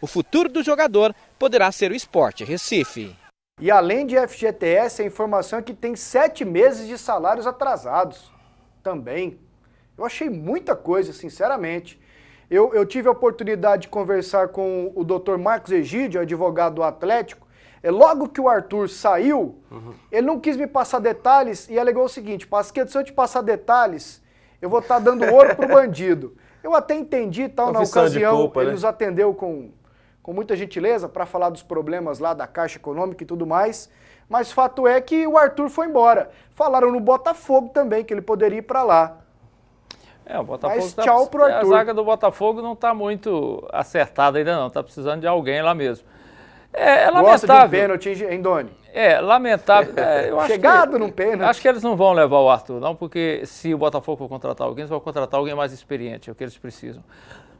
O futuro do jogador poderá ser o Sport Recife. E além de FGTS, a informação é que tem 7 meses de salários atrasados. Também. Eu achei muita coisa, sinceramente. Eu tive a oportunidade de conversar com o Dr. Marcos Egídio, advogado do Atlético. Logo que o Arthur saiu, ele não quis me passar detalhes e alegou o seguinte: Pasqueto, se eu te passar detalhes, eu vou estar dando ouro pro bandido. Eu até entendi e tal, na ocasião, culpa, ele né? nos atendeu com muita gentileza para falar dos problemas lá da Caixa Econômica e tudo mais. Mas fato é que o Arthur foi embora. Falaram no Botafogo também que ele poderia ir para lá. O Botafogo Mas tchau pro Arthur. A zaga do Botafogo não está muito acertada ainda não, está precisando de alguém lá mesmo. É lamentável. Gosta de um pênalti, hein, Doni? É, lamentável. Eu acho Chegado num pênalti. Acho que eles não vão levar o Arthur, não, porque se o Botafogo for contratar alguém, eles vão contratar alguém mais experiente, é o que eles precisam.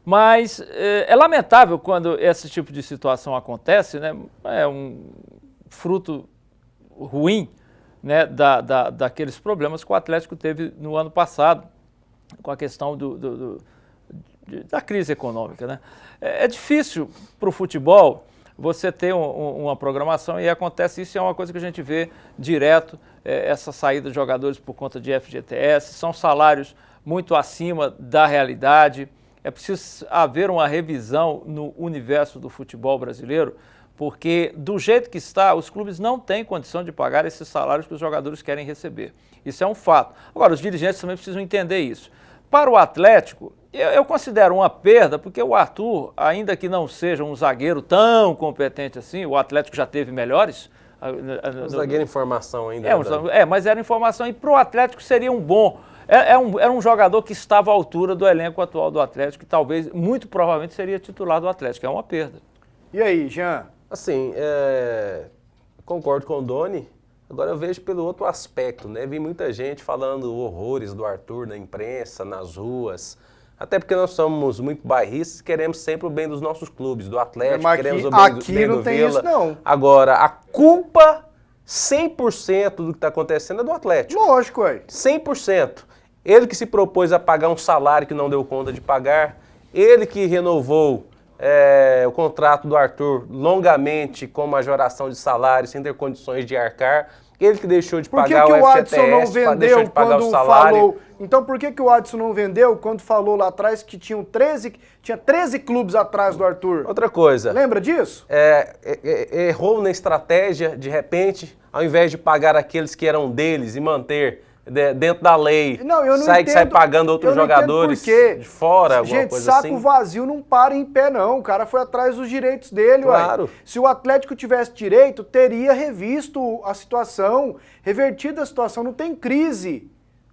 Mas é lamentável quando esse tipo de situação acontece, né? É um fruto ruim, né, daqueles problemas que o Atlético teve no ano passado, com a questão da crise econômica, né? É difícil para o futebol você ter uma programação e acontece isso, é uma coisa que a gente vê direto, essa saída de jogadores por conta de FGTS, são salários muito acima da realidade. É preciso haver uma revisão no universo do futebol brasileiro, porque do jeito que está, os clubes não têm condição de pagar esses salários que os jogadores querem receber. Isso é um fato. Agora, os dirigentes também precisam entender isso. Para o Atlético, eu considero uma perda, porque o Arthur, ainda que não seja um zagueiro tão competente assim, o Atlético já teve melhores. Um zagueiro em formação ainda. Mas era informação, e para o Atlético seria um bom. Era um jogador que estava à altura do elenco atual do Atlético, que talvez, muito provavelmente, seria titular do Atlético. É uma perda. E aí, Jean? Assim, concordo com o Doni. Agora eu vejo pelo outro aspecto, né? Vi muita gente falando horrores do Arthur na imprensa, nas ruas. Até porque nós somos muito bairristas e queremos sempre o bem dos nossos clubes, do Atlético, Mas queremos o aqui bem não do tem Vila. isso, não. Agora, a culpa 100% do que está acontecendo é do Atlético. Lógico, ué. 100%. Ele que se propôs a pagar um salário que não deu conta de pagar, ele que renovou o contrato do Arthur longamente com majoração de salário, sem ter condições de arcar, ele que deixou de Por que pagar que o Adson não FGTS, deixou vendeu de pagar o quando salário. falou? Então por que o Adson não vendeu quando falou lá atrás que tinha 13 clubes atrás do Arthur? Outra coisa. Lembra disso? Errou na estratégia, de repente, ao invés de pagar aqueles que eram deles e manter dentro da lei, Não, eu não sai entendo, pagando outros jogadores de fora, alguma gente, coisa saco assim. vazio não para em pé, não. O cara foi atrás dos direitos dele, Claro. ué. Se o Atlético tivesse direito, teria revisto a situação, revertido a situação, não tem crise.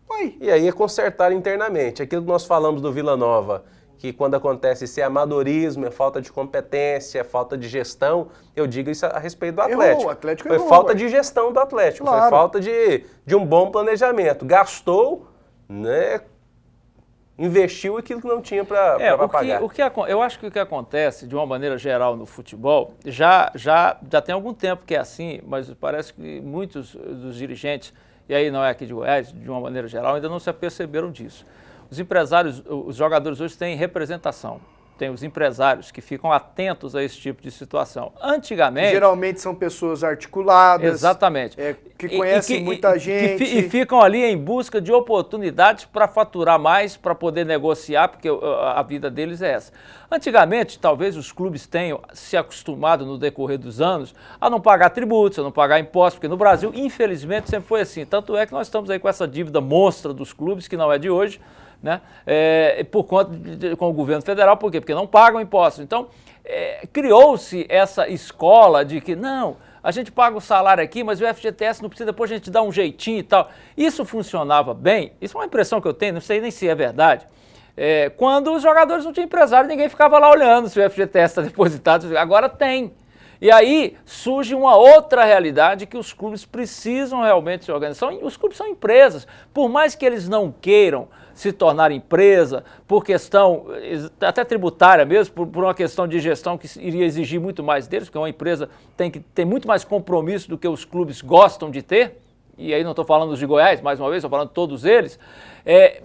Ué. E aí é consertar internamente. Aquilo que nós falamos do Vila Nova, que quando acontece esse amadorismo, é falta de competência, é falta de gestão, eu digo isso a respeito do Atlético. O Atlético foi errou, falta ué. de gestão do Atlético, Claro. foi falta de um bom planejamento. Gastou, né, investiu aquilo que não tinha para pagar. Eu acho que o que acontece, de uma maneira geral, no futebol, já tem algum tempo que é assim, mas parece que muitos dos dirigentes, e aí não é aqui de Goiás, de uma maneira geral, ainda não se aperceberam disso. Os empresários, os jogadores hoje têm representação. Tem os empresários que ficam atentos a esse tipo de situação. Antigamente... Geralmente são pessoas articuladas. Exatamente. Que conhecem muita gente. E ficam ali em busca de oportunidades para faturar mais, para poder negociar, porque a vida deles é essa. Antigamente, talvez os clubes tenham se acostumado no decorrer dos anos a não pagar tributos, a não pagar impostos, porque no Brasil, infelizmente, sempre foi assim. Tanto é que nós estamos aí com essa dívida monstra dos clubes, que não é de hoje, né? Por conta com o governo federal, por quê? Porque não pagam impostos. Então, criou-se essa escola de que, não, a gente paga o salário aqui, mas o FGTS não precisa, depois a gente dá um jeitinho e tal. Isso funcionava bem, isso é uma impressão que eu tenho, não sei nem se é verdade, quando os jogadores não tinham empresário, ninguém ficava lá olhando se o FGTS está depositado, agora tem. E aí surge uma outra realidade que os clubes precisam realmente se organizar. Os clubes são empresas, por mais que eles não queiram se tornar empresa, por questão até tributária mesmo, por uma questão de gestão que iria exigir muito mais deles, porque uma empresa tem muito mais compromisso do que os clubes gostam de ter, e aí não estou falando dos de Goiás, mais uma vez, estou falando de todos eles,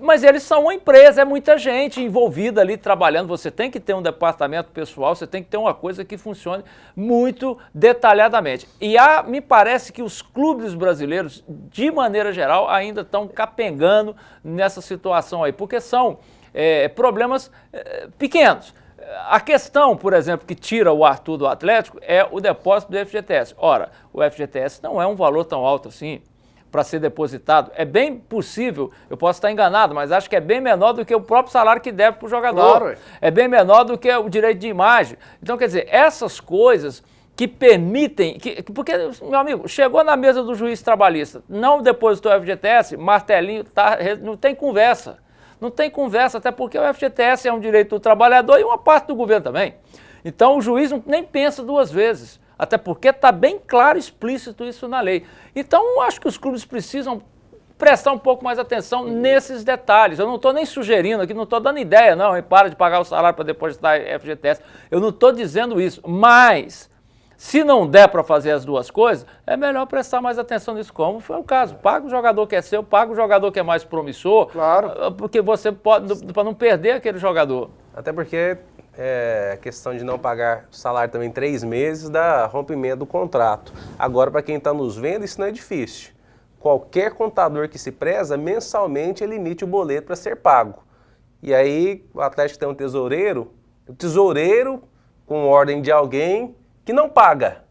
mas eles são uma empresa, é muita gente envolvida ali trabalhando, você tem que ter um departamento pessoal, você tem que ter uma coisa que funcione muito detalhadamente. E me parece que os clubes brasileiros, de maneira geral, ainda estão capengando nessa situação aí, porque são problemas pequenos. A questão, por exemplo, que tira o Arthur do Atlético é o depósito do FGTS. Ora, o FGTS não é um valor tão alto assim para ser depositado. É bem possível, eu posso estar enganado, mas acho que é bem menor do que o próprio salário que deve para o jogador. Claro. É bem menor do que o direito de imagem. Então, quer dizer, essas coisas que permitem... porque, meu amigo, chegou na mesa do juiz trabalhista, não depositou o FGTS, martelinho, não tem conversa. Não tem conversa, até porque o FGTS é um direito do trabalhador e uma parte do governo também. Então, o juiz nem pensa duas vezes. Até porque está bem claro, explícito isso na lei. Então, acho que os clubes precisam prestar um pouco mais atenção nesses detalhes. Eu não estou nem sugerindo aqui, não estou dando ideia, não, e para de pagar o salário para depositar FGTS. Eu não estou dizendo isso, mas se não der para fazer as duas coisas, é melhor prestar mais atenção nisso, como foi o caso. Paga o jogador que é seu, paga o jogador que é mais promissor, claro, porque você pode, para não perder aquele jogador. Até porque... a questão de não pagar salário também 3 meses dá rompimento do contrato. Agora, para quem está nos vendo, isso não é difícil. Qualquer contador que se preza, mensalmente ele emite o boleto para ser pago. E aí o Atlético tem um tesoureiro, o tesoureiro, com ordem de alguém, que não paga.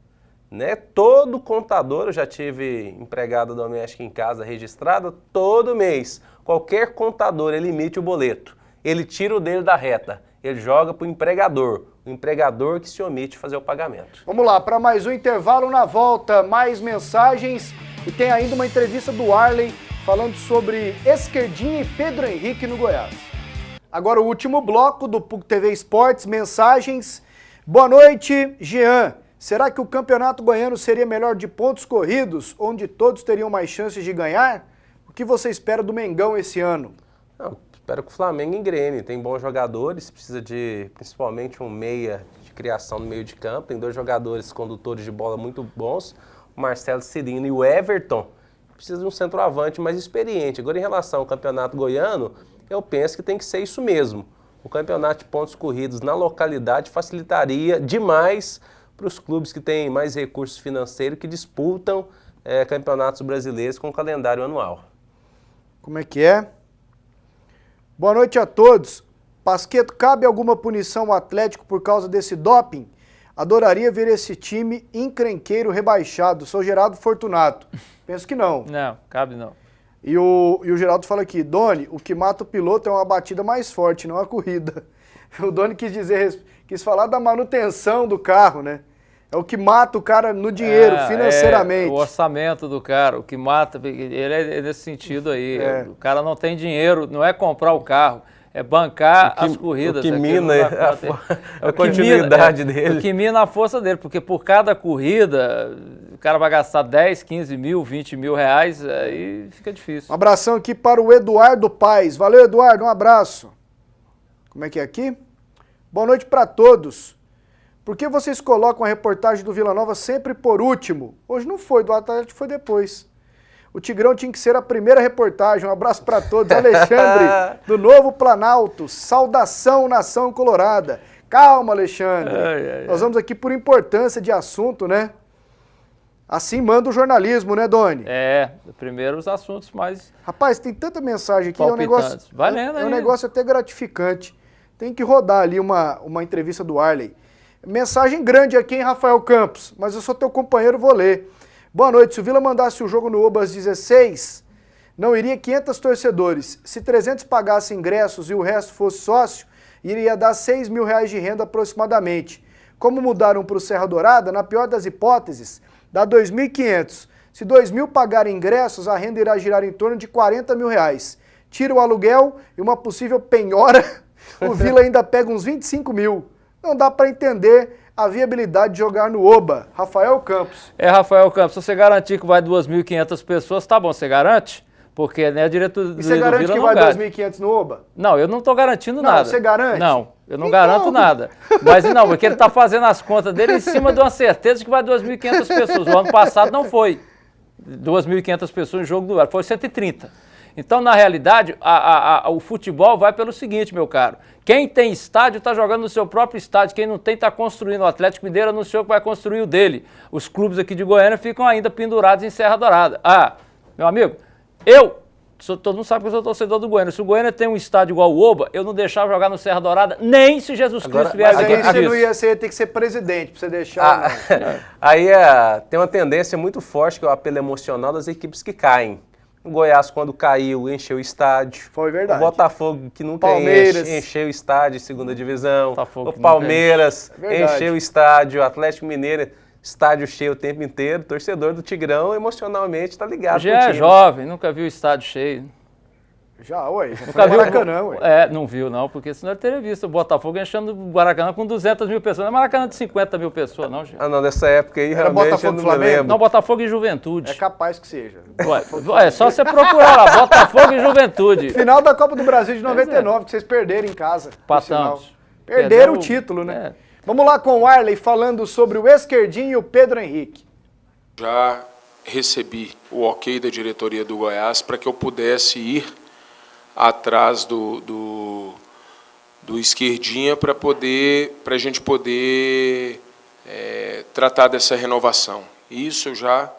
Né? Todo contador, eu já tive empregada doméstica em casa registrada, todo mês, qualquer contador, ele emite o boleto. Ele tira o dele da reta. Ele joga para o empregador que se omite de fazer o pagamento. Vamos lá, para mais um intervalo. Na volta, mais mensagens e tem ainda uma entrevista do Arley falando sobre Esquerdinha e Pedro Henrique no Goiás. Agora o último bloco do PUC TV Esportes, mensagens. Boa noite, Jean. Será que o campeonato goiano seria melhor de pontos corridos, onde todos teriam mais chances de ganhar? O que você espera do Mengão esse ano? Não, Espero que o Flamengo engrene. Tem bons jogadores, precisa de principalmente um meia de criação no meio de campo. Tem 2 jogadores condutores de bola muito bons, o Marcelo Cirino e o Everton. Precisa de um centroavante mais experiente. Agora, em relação ao campeonato goiano, eu penso que tem que ser isso mesmo. O campeonato de pontos corridos na localidade facilitaria demais para os clubes que têm mais recursos financeiros, que disputam campeonatos brasileiros com calendário anual. Como é que é? Boa noite a todos. Pasquetto, cabe alguma punição ao Atlético por causa desse doping? Adoraria ver esse time encrenqueiro rebaixado. Sou Geraldo Fortunato. Penso que não. Não, cabe não. E o Geraldo fala aqui, Doni, o que mata o piloto é uma batida mais forte, não a corrida. O Doni quis falar da manutenção do carro, né? É o que mata o cara no dinheiro, financeiramente. É o orçamento do cara, o que mata, ele é nesse sentido aí. O cara não tem dinheiro, não é comprar o carro, é bancar as corridas. O que mina a continuidade dele. O que mina a força dele, porque por cada corrida o cara vai gastar 10, 15 mil, 20 mil reais, aí fica difícil. Um abração aqui para o Eduardo Paes. Valeu, Eduardo, um abraço. Como é que é aqui? Boa noite para todos. Por que vocês colocam a reportagem do Vila Nova sempre por último? Hoje não foi, do Atlético foi depois. O Tigrão tinha que ser a primeira reportagem. Um abraço para todos. Alexandre, do Novo Planalto. Saudação, nação colorada. Calma, Alexandre. Nós vamos aqui por importância de assunto, né? Assim manda o jornalismo, né, Doni? Primeiro os assuntos mais... Rapaz, tem tanta mensagem aqui, Vai lendo aí. É um negócio até gratificante. Tem que rodar ali uma entrevista do Arley. Mensagem grande aqui, hein, Rafael Campos? Mas eu sou teu companheiro, vou ler. Boa noite. Se o Vila mandasse o jogo no Oba às 16, não iria 500 torcedores. Se 300 pagassem ingressos e o resto fosse sócio, iria dar 6 mil reais de renda aproximadamente. Como mudaram para o Serra Dourada, na pior das hipóteses, dá 2.500. Se 2 mil pagarem ingressos, a renda irá girar em torno de 40 mil reais. Tira o aluguel e uma possível penhora, o Vila ainda pega uns 25 mil. Não dá para entender a viabilidade de jogar no Oba. Rafael Campos. Rafael Campos, se você garantir que vai 2.500 pessoas, tá bom, você garante? Porque né, direto do Vila. E você garante que vai 2.500 no Oba? Não, eu não estou garantindo nada. Você garante? Não, eu não garanto nada. Mas não, porque ele está fazendo as contas dele em cima de uma certeza de que vai 2.500 pessoas. O ano passado não foi 2.500 pessoas no jogo do Vila, foi 130. Então, na realidade, o futebol vai pelo seguinte, meu caro. Quem tem estádio está jogando no seu próprio estádio. Quem não tem está construindo. O Atlético Mineiro anunciou que vai construir o dele. Os clubes aqui de Goiânia ficam ainda pendurados em Serra Dourada. Meu amigo, todo mundo sabe que eu sou torcedor do Goiânia. Se o Goiânia tem um estádio igual o Oba, eu não deixava jogar no Serra Dourada, nem se Jesus Cristo viesse aqui. Mas aí você ia ter que ser presidente para você deixar. Aí tem uma tendência muito forte, que é o apelo emocional das equipes que caem. O Goiás, quando caiu, encheu o estádio. Foi verdade. O Botafogo, que nunca encheu o estádio, segunda divisão. Botafogo, o Palmeiras encheu o estádio. O Atlético Mineiro, estádio cheio o tempo inteiro. O torcedor do Tigrão, emocionalmente, está ligado. Já é jovem, nunca viu o estádio cheio. Já foi no Maracanã, não viu não, porque senão ele teria visto o Botafogo enchendo o Maracanã com 200 mil pessoas. Não é Maracanã de 50 mil pessoas, não, gente. Não, nessa época aí, era realmente, Botafogo eu não Flamengo? me lembro. Não, Botafogo e Juventude. É capaz que seja. É só você procurar lá, Botafogo e Juventude. Final da Copa do Brasil de 99, que vocês perderam em casa. Patamos. Perderam o título, né? Vamos lá com o Arley falando sobre o Esquerdinho e o Pedro Henrique. Já recebi o ok da diretoria do Goiás para que eu pudesse ir atrás do Esquerdinha para a gente poder tratar dessa renovação. Isso eu já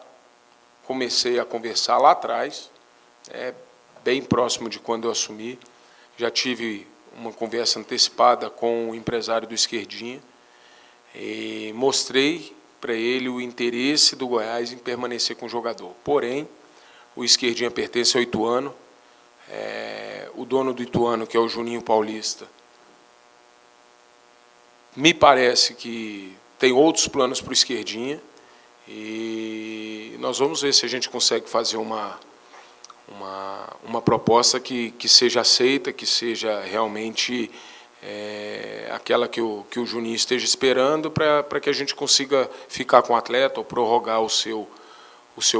comecei a conversar lá atrás, bem próximo de quando eu assumi. Já tive uma conversa antecipada com o empresário do Esquerdinha e mostrei para ele o interesse do Goiás em permanecer com o jogador. Porém, o Esquerdinha pertence ao Ituano. O dono do Ituano, que é o Juninho Paulista, me parece que tem outros planos para o Esquerdinha e nós vamos ver se a gente consegue fazer uma proposta que seja aceita, que seja realmente aquela que o Juninho esteja esperando para que a gente consiga ficar com o atleta ou prorrogar o seu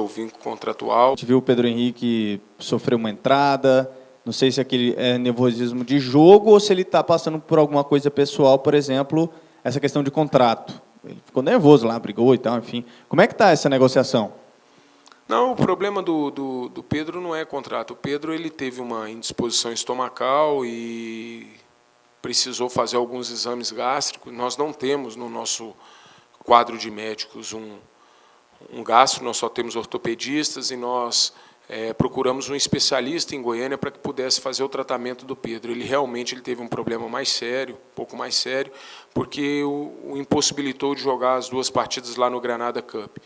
vínculo contratual. A gente viu o Pedro Henrique sofrer uma entrada, Não sei se aquele é nervosismo de jogo ou se ele está passando por alguma coisa pessoal, por exemplo, essa questão de contrato. Ele ficou nervoso lá, brigou e tal, enfim. Como é que está essa negociação? Não, o problema do Pedro não é contrato. O Pedro ele teve uma indisposição estomacal e precisou fazer alguns exames gástricos. Nós não temos no nosso quadro de médicos um gastro, nós só temos ortopedistas e nós procuramos um especialista em Goiânia para que pudesse fazer o tratamento do Pedro. Ele realmente teve um problema mais sério, um pouco mais sério, porque o impossibilitou de jogar as 2 partidas lá no Granada Cup.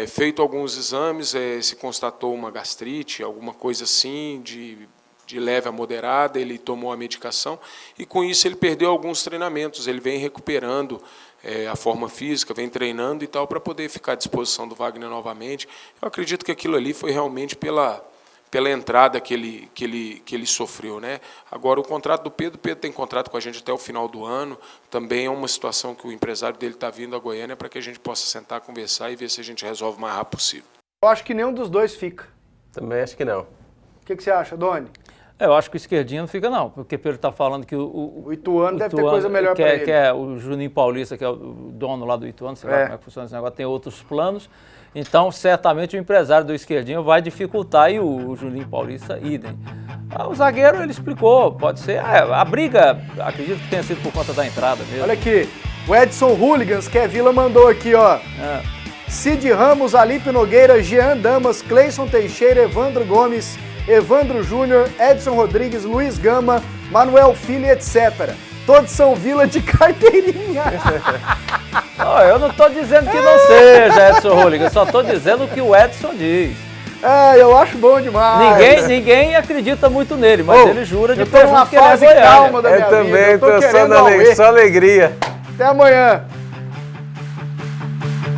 Feito alguns exames, se constatou uma gastrite, alguma coisa assim, de leve a moderada, ele tomou a medicação e, com isso, ele perdeu alguns treinamentos. Ele vem recuperando a forma física, vem treinando e tal, para poder ficar à disposição do Wagner novamente. Eu acredito que aquilo ali foi realmente pela entrada que ele sofreu, né? Agora, o contrato do Pedro tem contrato com a gente até o final do ano, também é uma situação que o empresário dele está vindo a Goiânia para que a gente possa sentar, conversar e ver se a gente resolve o mais rápido possível. Eu acho que nenhum dos dois fica. Também acho que não. O que você acha, Doni? Eu acho que o Esquerdinho não fica não, porque o Pedro está falando que o Ituano deve ter coisa melhor para ele. Que é o Juninho Paulista, que é o dono lá do Ituano, sei lá como é que funciona esse negócio, tem outros planos. Então, certamente, o empresário do Esquerdinho vai dificultar e o Juninho Paulista, idem. O zagueiro, ele explicou, pode ser. A briga, acredito que tenha sido por conta da entrada mesmo. Olha aqui, o Edson Hooligans, que é Vila, mandou aqui, ó. Cid Ramos, Alípio Nogueira, Jean Damas, Cleison Teixeira, Evandro Gomes, Evandro Júnior, Edson Rodrigues, Luiz Gama, Manuel Filho, etc. Todos são Vila de carteirinha. Eu não estou dizendo que não seja, Edson Hooligans, eu só estou dizendo o que o Edson diz. Eu acho bom demais. Ninguém acredita muito nele, mas ele jura de pé junto que ele é Goiânia. Eu também, tô só alegria. Até amanhã.